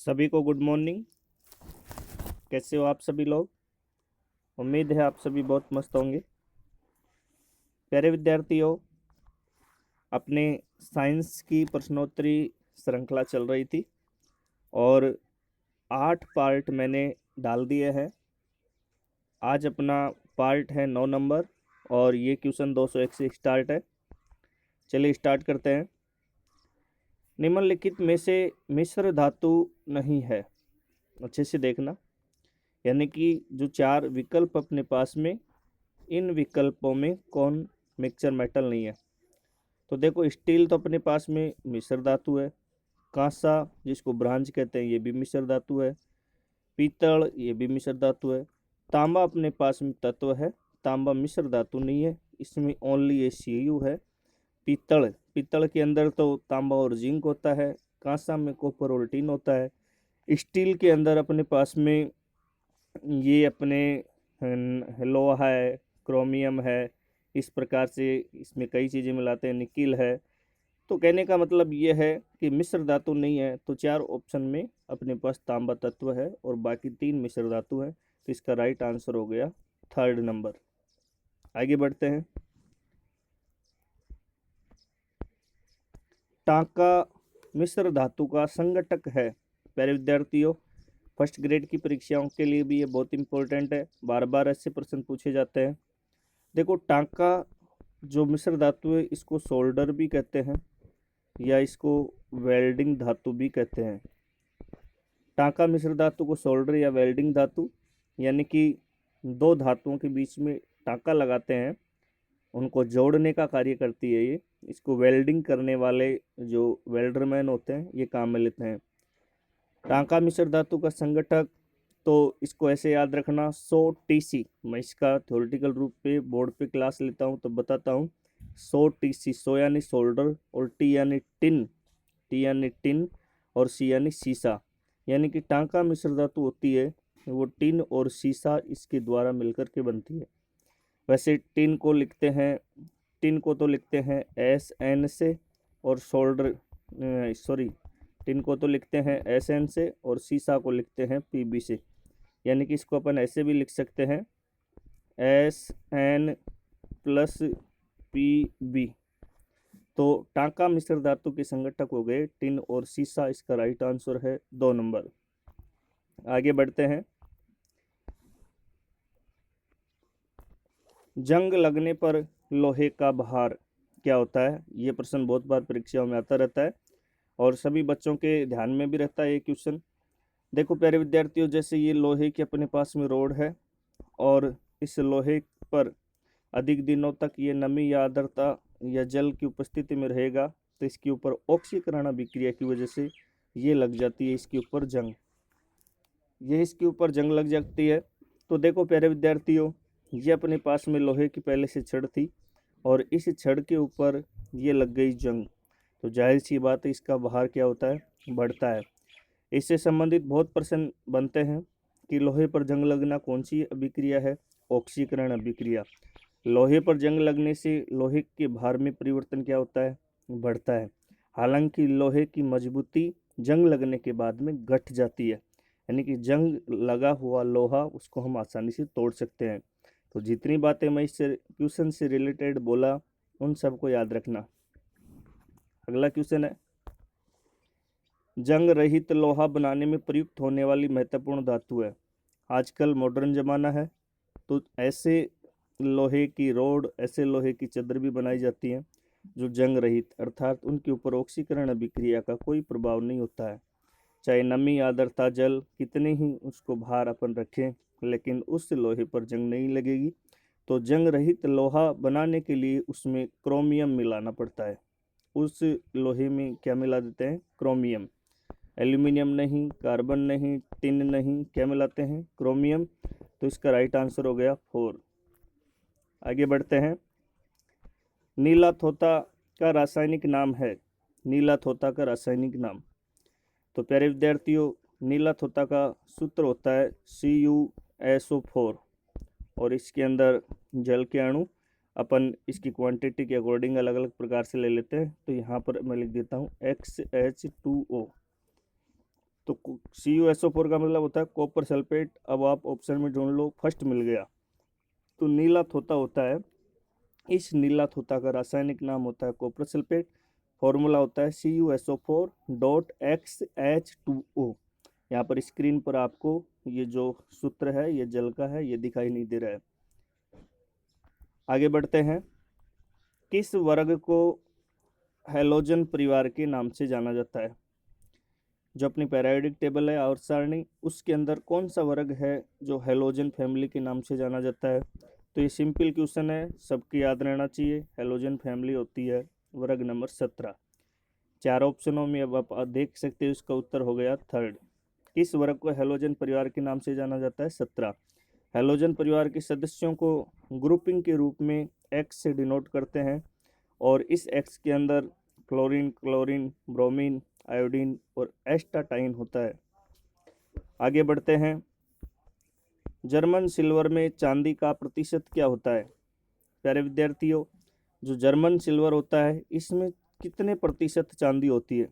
सभी को good morning. कैसे हो आप सभी लोग? उम्मीद है आप सभी बहुत मस्त होंगे। प्यारे विद्यार्थियों, अपने साइंस की प्रश्नोत्तरी श्रृंखला चल रही थी और 8 पार्ट मैंने डाल दिए हैं। आज अपना पार्ट है 9 नंबर और ये क्वेश्चन 201 से स्टार्ट है। चलिए स्टार्ट करते हैं। निम्नलिखित में से मिश्र धातु नहीं है। अच्छे से देखना, यानी कि जो 4 विकल्प अपने पास में, इन विकल्पों में कौन मिक्सचर मेटल नहीं है। तो देखो, स्टील तो अपने पास में मिश्र धातु है, कांसा जिसको ब्रांज कहते हैं ये भी मिश्र धातु है, पीतल ये भी मिश्र धातु है, तांबा अपने पास में तत्व है, तांबा मिश्र धातु नहीं है, इसमें ओनली ये Cu है। पीतल के अंदर तो तांबा और जिंक होता है, कांसा में कॉपर और टिन होता है, स्टील के अंदर अपने पास में ये अपने लोहा है, क्रोमियम है, इस प्रकार से इसमें कई चीज़ें मिलाते हैं, निकिल है। तो कहने का मतलब ये है कि मिश्र धातु नहीं है। तो 4 ऑप्शन में अपने पास तांबा तत्व है और बाकी 3 मिश्र धातु है। तो इसका राइट आंसर हो गया 3rd नंबर। आगे बढ़ते हैं। टांका मिश्र धातु का संघटक है। प्यारे विद्यार्थियों, फर्स्ट ग्रेड की परीक्षाओं के लिए भी ये बहुत इंपॉर्टेंट है, बार बार ऐसे प्रश्न पूछे जाते हैं। देखो, टांका जो मिश्र धातु है इसको सोल्डर भी कहते हैं या इसको वेल्डिंग धातु भी कहते हैं। टांका मिश्र धातु को सोल्डर या वेल्डिंग धातु, यानी कि 2 धातुओं के बीच में टांका लगाते हैं, उनको जोड़ने का कार्य करती है ये। इसको वेल्डिंग करने वाले जो वेल्डरमैन होते हैं ये काम में लेते हैं। टांका मिश्र धातु का संघटक, तो इसको ऐसे याद रखना 100 TC। मैं इसका थ्योरेटिकल रूप पे बोर्ड पे क्लास लेता हूँ तो बताता हूँ। 100 TC, 100 यानी सोल्डर और टी यानी टिन और सी यानी सीसा। यानी कि टांका मिश्र धातु होती है वो टिन और सीसा इसके द्वारा मिलकर के बनती है। वैसे टिन को तो लिखते हैं SN से और टिन को तो लिखते हैं SN से और सीसा को लिखते हैं PB से। यानी कि इसको अपन ऐसे भी लिख सकते हैं SN प्लस PB। तो टांका मिश्र धातु के संघटक हो गए टिन और सीसा। इसका राइट आंसर है 2 नंबर। आगे बढ़ते हैं। जंग लगने पर लोहे का भार क्या होता है? ये प्रश्न बहुत बार परीक्षाओं में आता रहता है और सभी बच्चों के ध्यान में भी रहता है ये क्वेश्चन। देखो प्यारे विद्यार्थियों, जैसे ये लोहे की अपने पास में रोड है और इस लोहे पर अधिक दिनों तक ये नमी या आर्द्रता या जल की उपस्थिति में रहेगा तो इसके ऊपर ऑक्सीकरण अभिक्रिया की वजह से ये लग जाती है इसके ऊपर जंग। लग जाती है। तो देखो प्यारे विद्यार्थियों, ये अपने पास में लोहे की पहले से छड़ थी और इस छड़ के ऊपर ये लग गई जंग, तो जाहिर सी बात है इसका भार क्या होता है? बढ़ता है। इससे संबंधित बहुत प्रश्न बनते हैं कि लोहे पर जंग लगना कौन सी अभिक्रिया है? ऑक्सीकरण अभिक्रिया। लोहे पर जंग लगने से लोहे के भार में परिवर्तन क्या होता है? बढ़ता है। हालांकि लोहे की मजबूती जंग लगने के बाद में घट जाती है, यानी कि जंग लगा हुआ लोहा उसको हम आसानी से तोड़ सकते हैं। तो जितनी बातें मैं इस क्वेश्चन से रिलेटेड बोला उन सबको याद रखना। अगला क्वेश्चन है, जंग रहित लोहा बनाने में प्रयुक्त होने वाली महत्वपूर्ण धातु है। आजकल मॉडर्न ज़माना है तो ऐसे लोहे की रोड, ऐसे लोहे की चादर भी बनाई जाती हैं जो जंग रहित, अर्थात उनके ऊपर ऑक्सीकरण अभिक्रिया का कोई प्रभाव नहीं होता है। चाहे नमी, आर्द्रता, जल कितने ही उसको भार अपन रखें, लेकिन उस लोहे पर जंग नहीं लगेगी। तो जंग रहित लोहा बनाने के लिए उसमें क्रोमियम मिलाना पड़ता है। उस लोहे में क्या मिला देते हैं? क्रोमियम। एल्यूमिनियम नहीं, कार्बन नहीं, टिन नहीं, क्या मिलाते हैं? क्रोमियम। तो इसका राइट आंसर हो गया 4। आगे बढ़ते हैं। नीला थोथा का रासायनिक नाम है। नीला थोथा का रासायनिक नाम, तो प्यारे विद्यार्थियों, नीला थोथा का सूत्र होता है CuSO4 और इसके अंदर जल के अणु अपन इसकी क्वांटिटी के अकॉर्डिंग अलग अलग प्रकार से ले लेते हैं। तो यहाँ पर मैं लिख देता हूँ XH2O। तो CuSO4 का मतलब होता है कॉपर सल्फेट। अब आप ऑप्शन में ढूंढ लो, फर्स्ट मिल गया। तो नीला तोता होता है, इस नीला तोता का रासायनिक नाम होता है कॉपर सल्फेट। फॉर्मूला होता है CuSO4.XH2O। यहाँ पर स्क्रीन पर आपको ये जो सूत्र है ये जल का है, ये दिखाई नहीं दे रहा है। आगे बढ़ते हैं। किस वर्ग को हैलोजन परिवार के नाम से जाना जाता है? जो अपनी पैरायोडिक टेबल है आवर्त सारणी, उसके अंदर कौन सा वर्ग है जो हैलोजन फैमिली के नाम से जाना जाता है? तो ये सिंपल क्वेश्चन है, सबकी याद रहना चाहिए। हैलोजन फैमिली होती है वर्ग नंबर 17। 4 ऑप्शनों में अब आप देख सकते हो, इसका उत्तर हो गया थर्ड। किस वर्ग को हैलोजन परिवार के नाम से जाना जाता है? 17। हैलोजन परिवार के सदस्यों को ग्रुपिंग के रूप में एक्स से डिनोट करते हैं, और इस एक्स के अंदर क्लोरीन, क्लोरीन, ब्रोमीन, आयोडीन और एस्टाटाइन होता है। आगे बढ़ते हैं। जर्मन सिल्वर में चांदी का प्रतिशत क्या होता है? प्यारे विद्यार्थियों, जो जर्मन सिल्वर होता है इसमें कितने प्रतिशत चांदी होती है?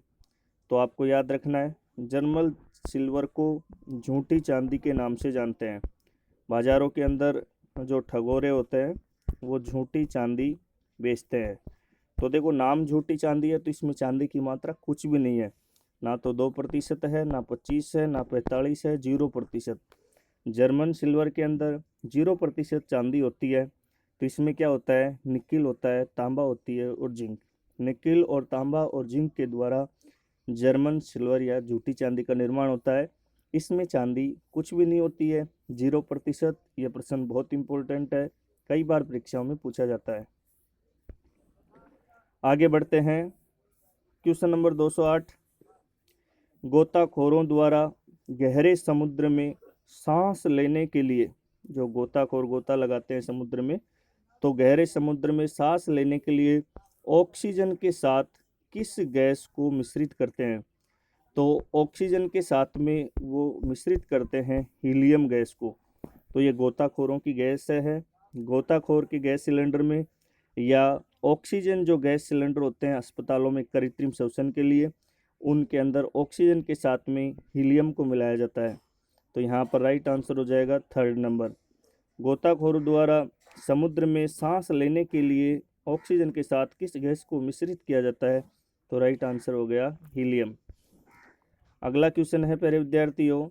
तो आपको याद रखना है, जर्मन सिल्वर को झूठी चांदी के नाम से जानते हैं। बाज़ारों के अंदर जो ठगोरे होते हैं वो झूठी चांदी बेचते हैं। तो देखो, नाम झूठी चांदी है तो इसमें चांदी की मात्रा कुछ भी नहीं है, ना तो 2% है, ना 25 है, ना 45 है, 0%। जर्मन सिल्वर के अंदर 0% चांदी होती है। तो इसमें क्या होता है? निकिल होता है, तांबा होती है और जिंक। निकिल और तांबा और जिंक के द्वारा जर्मन सिल्वर या झूठी चांदी का निर्माण होता है। इसमें चांदी कुछ भी नहीं होती है, 0%। यह प्रश्न बहुत इंपॉर्टेंट है, कई बार परीक्षाओं में पूछा जाता है। आगे बढ़ते हैं। Question number 208। गोताखोरों द्वारा गहरे समुद्र में सांस लेने के लिए, जो गोताखोर गोता लगाते हैं समुद्र में, तो गहरे समुद्र में सांस लेने के लिए ऑक्सीजन के साथ किस गैस को मिश्रित करते हैं? तो ऑक्सीजन के साथ में वो मिश्रित करते हैं हीलियम गैस को। तो ये गोताखोरों की गैस है। गोताखोर के गैस सिलेंडर में, या ऑक्सीजन जो गैस सिलेंडर होते हैं अस्पतालों में कृत्रिम श्वसन के लिए, उनके अंदर ऑक्सीजन के साथ में हीलियम को मिलाया जाता है। तो यहाँ पर राइट आंसर हो जाएगा थर्ड नंबर। गोताखोर द्वारा समुद्र में सांस लेने के लिए ऑक्सीजन के साथ किस गैस को मिश्रित किया जाता है? तो राइट आंसर हो गया हीलियम। अगला क्वेश्चन है प्यारे विद्यार्थियों,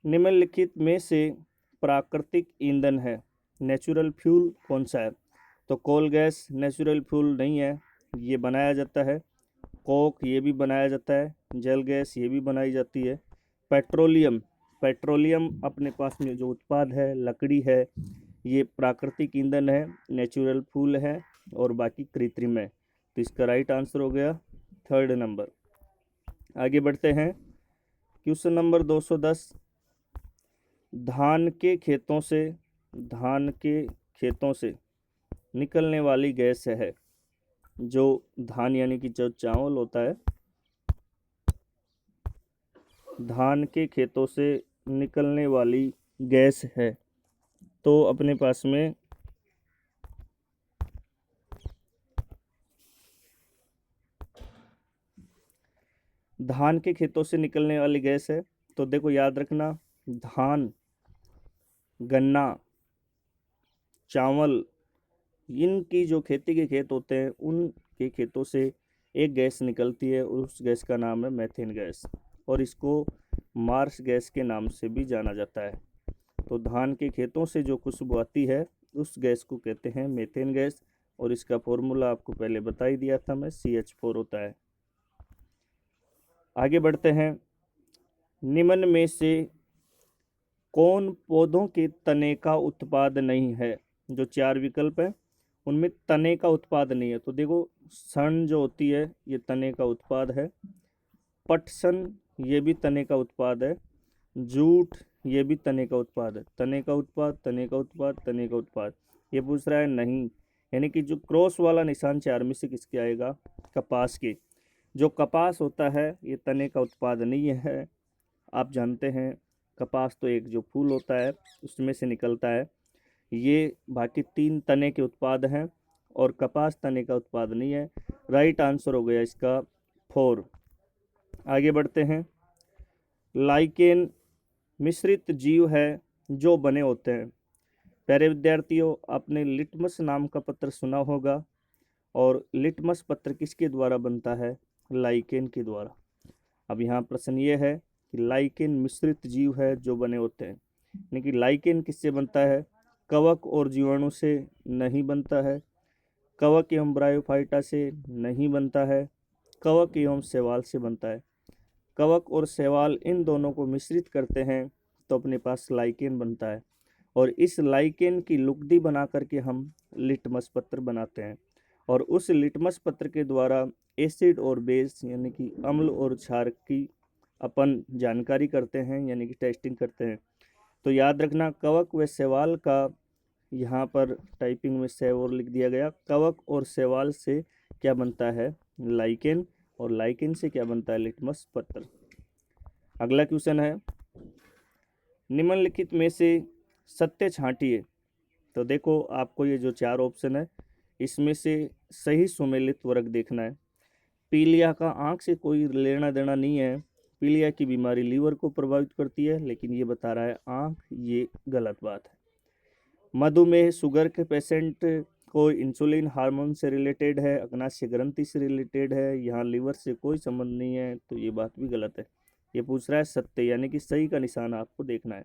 निम्नलिखित में से प्राकृतिक ईंधन है, नेचुरल फ्यूल कौन सा है? तो कोल गैस नेचुरल फ्यूल नहीं है, ये बनाया जाता है। कोक ये भी बनाया जाता है। जल गैस ये भी बनाई जाती है। पेट्रोलियम, पेट्रोलियम अपने पास में जो उत्पाद है, लकड़ी है, ये प्राकृतिक ईंधन है, नेचुरल फ्यूल है, और बाकी कृत्रिम है। तो इसका राइट आंसर हो गया थर्ड नंबर। आगे बढ़ते हैं। Question number 210। धान के खेतों से निकलने वाली गैस है, जो धान यानी कि जो चावल होता है, धान के खेतों से निकलने वाली गैस है। तो अपने पास में धान के खेतों से निकलने वाली गैस है। तो देखो याद रखना, धान, गन्ना, चावल, इनकी जो खेती के खेत होते हैं उनके खेतों से एक गैस निकलती है, और उस गैस का नाम है मेथेन गैस, और इसको मार्स गैस के नाम से भी जाना जाता है। तो धान के खेतों से जो खुशबू आती है उस गैस को कहते हैं मेथेन गैस, और इसका फॉर्मूला आपको पहले बता ही दिया था मैं, CH4 होता है। आगे बढ़ते हैं। निम्न में से कौन पौधों के तने का उत्पाद नहीं है? जो 4 विकल्प है उनमें तने का उत्पाद नहीं है। तो देखो, सन जो होती है ये तने का उत्पाद है। पटसन ये भी तने का उत्पाद है। जूट ये भी तने का उत्पाद है। तने का उत्पाद, तने का उत्पाद, तने का उत्पाद। ये पूछ रहा है नहीं, यानी कि जो क्रॉस वाला निशान 4 में से किसके आएगा? कपास के। जो कपास होता है ये तने का उत्पाद नहीं है। आप जानते हैं कपास तो एक जो फूल होता है उसमें से निकलता है। ये बाकी 3 तने के उत्पाद हैं, और कपास तने का उत्पाद नहीं है। राइट आंसर हो गया इसका 4। आगे बढ़ते हैं। लाइकेन मिश्रित जीव है जो बने होते हैं। प्यारे विद्यार्थियों, आपने लिटमस नाम का पत्र सुना होगा, और लिटमस पत्र किसके द्वारा बनता है? लाइकेन के द्वारा। अब यहाँ प्रश्न ये है कि लाइकेन मिश्रित जीव है जो बने होते हैं, यानी कि लाइकेन किससे बनता है? कवक और जीवाणु से नहीं बनता है, कवक एवं ब्रायोफाइटा से नहीं बनता है, कवक एवं शैवाल से बनता है। कवक और शैवाल इन दोनों को मिश्रित करते हैं तो अपने पास लाइकेन बनता है, और इस लाइकेन की लुगदी बना करके हम लिटमस पत्र बनाते हैं, और उस लिटमस पत्र के द्वारा एसिड और बेस यानी कि अम्ल और क्षार की अपन जानकारी करते हैं, यानी कि टेस्टिंग करते हैं। तो याद रखना, कवक व शैवाल का यहाँ पर टाइपिंग में शैवाल लिख दिया गया। कवक और शैवाल से क्या बनता है? लाइकेन, और लाइकेन से क्या बनता है? लिटमस पत्र। अगला क्वेश्चन है, निम्नलिखित में से सत्य छांटिए। तो देखो, आपको ये जो 4 ऑप्शन है, इसमें से सही सुमेलित वर्ग देखना है। पीलिया का आँख से कोई लेना देना नहीं है। पीलिया की बीमारी लीवर को प्रभावित करती है, लेकिन ये बता रहा है आँख, ये गलत बात है। मधुमेह शुगर के पेशेंट को इंसुलिन हार्मोन से रिलेटेड है, अग्नाशय ग्रंथि से रिलेटेड है, यहाँ लीवर से कोई संबंध नहीं है, तो ये बात भी गलत है। ये पूछ रहा है सत्य, यानी कि सही का निशान आपको देखना है।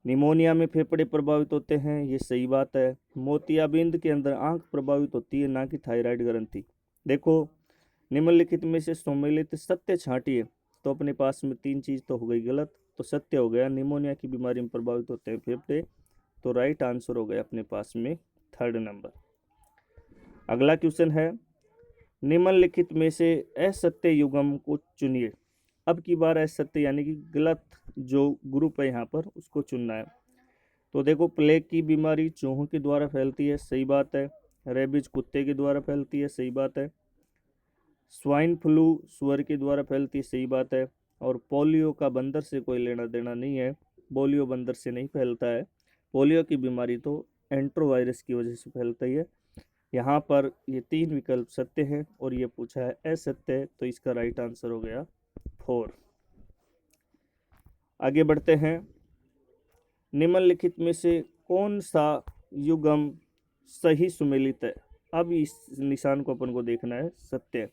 निमोनिया में फेफड़े प्रभावित होते हैं, ये सही बात है। मोतियाबिंद के अंदर आंख प्रभावित होती है, ना कि थायराइड ग्रंथि। देखो, निम्नलिखित में से सम्मिलित सत्य छांटिए। तो अपने पास में 3 चीज तो हो गई गलत, तो सत्य हो गया निमोनिया की बीमारी में प्रभावित होते हैं फेफड़े, तो राइट आंसर हो गया अपने पास में 3rd नंबर। अगला क्वेश्चन है, निम्नलिखित में से असत्य युग्म को चुनिए। अब की बार असत्य यानी कि गलत जो ग्रुप है यहाँ पर, उसको चुनना है। तो देखो, प्लेग की बीमारी चूहों के द्वारा फैलती है, सही बात है। रेबीज कुत्ते के द्वारा फैलती है, सही बात है। स्वाइन फ्लू सुअर के द्वारा फैलती है, सही बात है। और पोलियो का बंदर से कोई लेना देना नहीं है, पोलियो बंदर से नहीं फैलता है। पोलियो की बीमारी तो एंट्रोवायरस की वजह से फैलती है। यहाँ पर ये 3 विकल्प सत्य हैं, और ये पूछा है असत्य, तो इसका राइट आंसर हो गया 4। आगे बढ़ते हैं। निम्नलिखित में से कौन सा युग्म सही सुमेलित है? अब इस निशान को अपन को देखना है सत्य।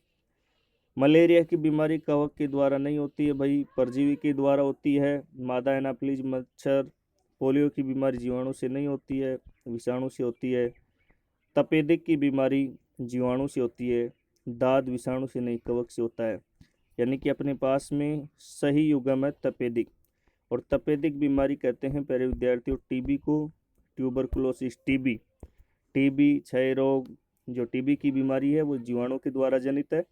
मलेरिया की बीमारी कवक के द्वारा नहीं होती है भाई, परजीवी के द्वारा होती है, मादा एनाफिलीज मच्छर। पोलियो की बीमारी जीवाणु से नहीं होती है, विषाणु से होती है। तपेदिक की बीमारी जीवाणु से होती है, दाद विषाणु से नहीं, कवक से होता है। यानी कि अपने पास में सही युग्म है तपेदिक। और तपेदिक बीमारी कहते हैं प्यारे विद्यार्थियों टीबी को, ट्यूबरकुलोसिस टीबी। टीबी क्षय रोग, जो टीबी की बीमारी है वो जीवाणु के द्वारा जनित है,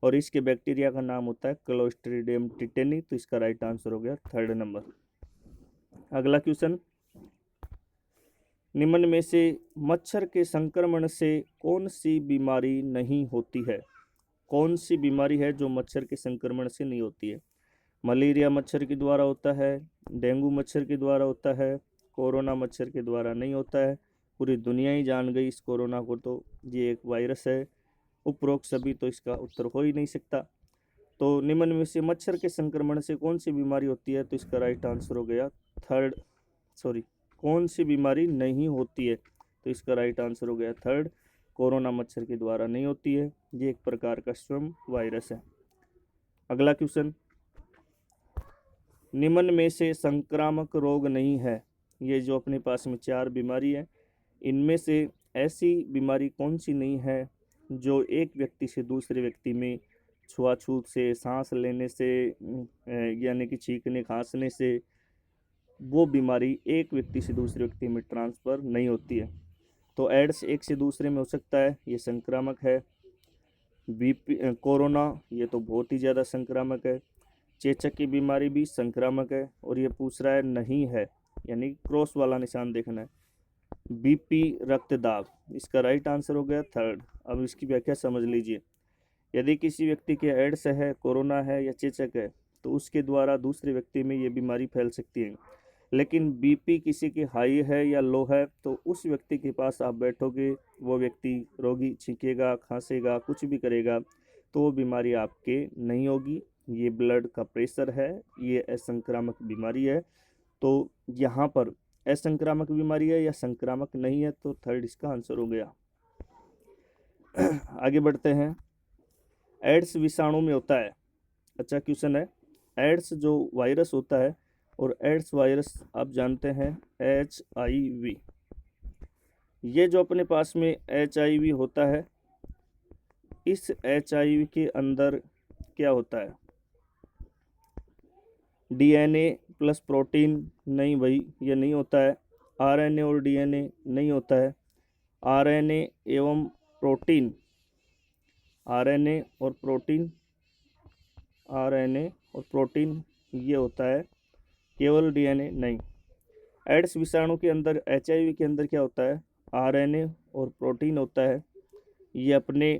और इसके बैक्टीरिया का नाम होता है क्लोस्ट्रीडियम टिटेनी, तो इसका राइट आंसर हो गया 3rd नंबर। अगला क्वेश्चन, निम्न में से मच्छर के संक्रमण से कौन सी बीमारी नहीं होती है? कौन सी बीमारी है जो मच्छर के संक्रमण से नहीं होती है? मलेरिया मच्छर के द्वारा होता है, डेंगू मच्छर के द्वारा होता है, कोरोना मच्छर के द्वारा नहीं होता है। पूरी दुनिया ही जान गई इस कोरोना को, तो ये एक वायरस है। उपरोक्त सभी, तो इसका उत्तर हो ही नहीं सकता। तो निम्न में से मच्छर के संक्रमण से कौन सी बीमारी होती है? तो इसका राइट आंसर हो गया कौन सी बीमारी नहीं होती है? तो इसका राइट आंसर हो गया 3rd, कोरोना मच्छर के द्वारा नहीं होती है, ये एक प्रकार का स्वयं वायरस है। अगला क्वेश्चन, निम्न में से संक्रामक रोग नहीं है। ये जो अपने पास में 4 बीमारी है, इनमें से ऐसी बीमारी कौन सी नहीं है जो एक व्यक्ति से दूसरे व्यक्ति में छुआछूत से, सांस लेने से, यानी कि छींकने खांसने से, वो बीमारी एक व्यक्ति से दूसरे व्यक्ति में ट्रांसफ़र नहीं होती है। तो एड्स एक से दूसरे में हो सकता है, ये संक्रामक है। बीपी कोरोना, ये तो बहुत ही ज़्यादा संक्रामक है। चेचक की बीमारी भी संक्रामक है, और ये पूछ रहा है नहीं है, यानी क्रॉस वाला निशान देखना है। बीपी रक्तदाब, इसका राइट आंसर हो गया 3rd। अब इसकी व्याख्या समझ लीजिए। यदि किसी व्यक्ति के एड्स है, कोरोना है या चेचक है, तो उसके द्वारा दूसरे व्यक्ति में ये बीमारी फैल सकती है। लेकिन बीपी किसी की हाई है या लो है, तो उस व्यक्ति के पास आप बैठोगे, वो व्यक्ति रोगी छींकेगा, खांसेगा, कुछ भी करेगा, तो वो बीमारी आपके नहीं होगी। ये ब्लड का प्रेशर है, ये असंक्रामक बीमारी है। तो यहाँ पर असंक्रामक बीमारी है या संक्रामक नहीं है, तो थर्ड इसका आंसर हो गया। आगे बढ़ते हैं। एड्स विषाणु में होता है। अच्छा क्वेश्चन है। एड्स जो वायरस होता है, और एड्स वायरस आप जानते हैं HIV। ये जो अपने पास में HIV होता है, इस HIV के अंदर क्या होता है? DNA plus protein? नहीं भाई, ये नहीं होता है। RNA और DNA नहीं होता है। RNA एवं प्रोटीन, RNA और प्रोटीन, RNA और प्रोटीन ये होता है, केवल DNA नहीं। एड्स विषाणु के अंदर, HIV के अंदर क्या होता है? RNA और प्रोटीन होता है। ये अपने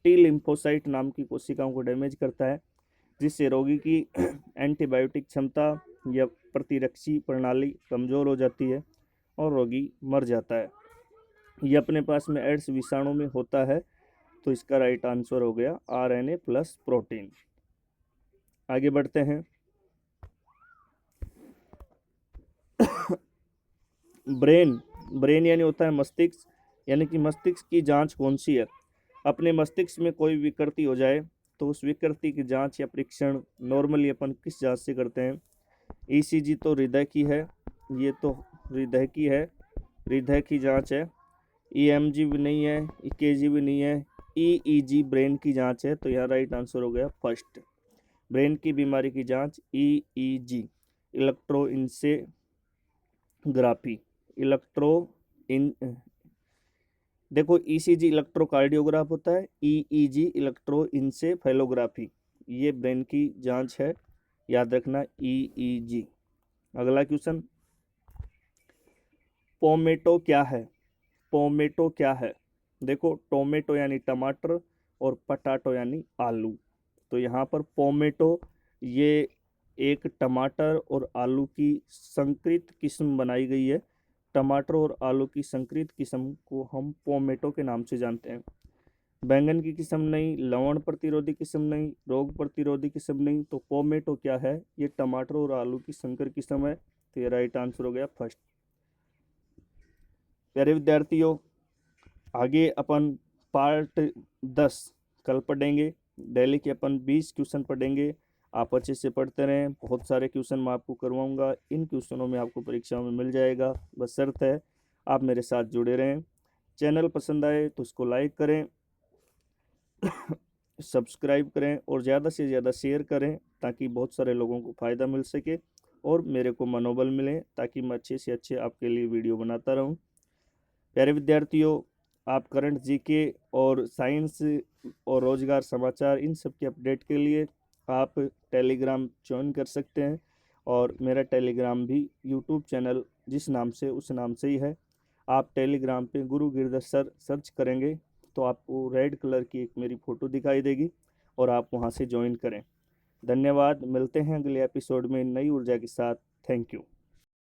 टी लिम्फोसाइट नाम की कोशिकाओं को डैमेज करता है, जिससे रोगी की एंटीबायोटिक क्षमता या प्रतिरक्षी प्रणाली कमज़ोर हो जाती है और रोगी मर जाता है। ये अपने पास में एड्स विषाणु में होता है, तो इसका राइट आंसर हो गया RNA प्लस प्रोटीन। आगे बढ़ते हैं। ब्रेन यानी होता है मस्तिष्क, यानी कि मस्तिष्क की जांच कौन सी है? अपने मस्तिष्क में कोई विकृति हो जाए तो उस विकृति की जांच या परीक्षण नॉर्मली अपन किस जांच से करते हैं? ECG तो हृदय की है, ये तो हृदय की है, हृदय की जांच है। EMG भी नहीं है, EKG भी नहीं है, EEG ब्रेन की जांच है। तो यहाँ राइट आंसर हो गया फर्स्ट, ब्रेन की बीमारी की जांच EEG, इलेक्ट्रोइंसेग्राफी। देखो ECG इलेक्ट्रोकार्डियोग्राफ होता है, EEG इलेक्ट्रोइंसेफेलोग्राफी, ये ब्रेन की जांच है, याद रखना EEG। अगला क्वेश्चन, पोमेटो क्या है? पोमेटो क्या है? देखो टोमेटो यानी टमाटर और पटाटो यानी आलू। तो यहाँ पर पोमेटो ये एक टमाटर और आलू की संकरित किस्म बनाई गई है। टमाटर और आलू की संकरित किस्म को हम पोमेटो के नाम से जानते हैं। बैंगन की किस्म नहीं, लवण प्रतिरोधी किस्म नहीं, रोग प्रतिरोधी किस्म नहीं। तो पोमेटो क्या है? ये टमाटर और आलू की संकर किस्म है। तो ये राइट आंसर हो गया फर्स्ट। प्यारे विद्यार्थियों, आगे अपन पार्ट 10 कल पढ़ेंगे। डेली के अपन 20 क्वेश्चन पढ़ेंगे। आप अच्छे से पढ़ते रहें, बहुत सारे क्वेश्चन मैं आपको करवाऊंगा। इन क्वेश्चनों में आपको परीक्षाओं में मिल जाएगा, बस शर्त है आप मेरे साथ जुड़े रहें। चैनल पसंद आए तो उसको लाइक करें, सब्सक्राइब करें और ज़्यादा से ज़्यादा शेयर करें, ताकि बहुत सारे लोगों को फ़ायदा मिल सके और मेरे को मनोबल मिले, ताकि मैं अच्छे से अच्छे आपके लिए वीडियो बनाता रहूं। प्यारे विद्यार्थियों, आप करंट जीके और साइंस और रोजगार समाचार इन सब के अपडेट के लिए आप टेलीग्राम ज्वाइन कर सकते हैं। और मेरा टेलीग्राम भी यूट्यूब चैनल जिस नाम से उस नाम से ही है। आप टेलीग्राम पे गुरु गिरधर सर सर्च करेंगे तो आपको रेड कलर की एक मेरी फ़ोटो दिखाई देगी और आप वहां से ज्वाइन करें। धन्यवाद, मिलते हैं अगले एपिसोड में नई ऊर्जा के साथ। Thank you.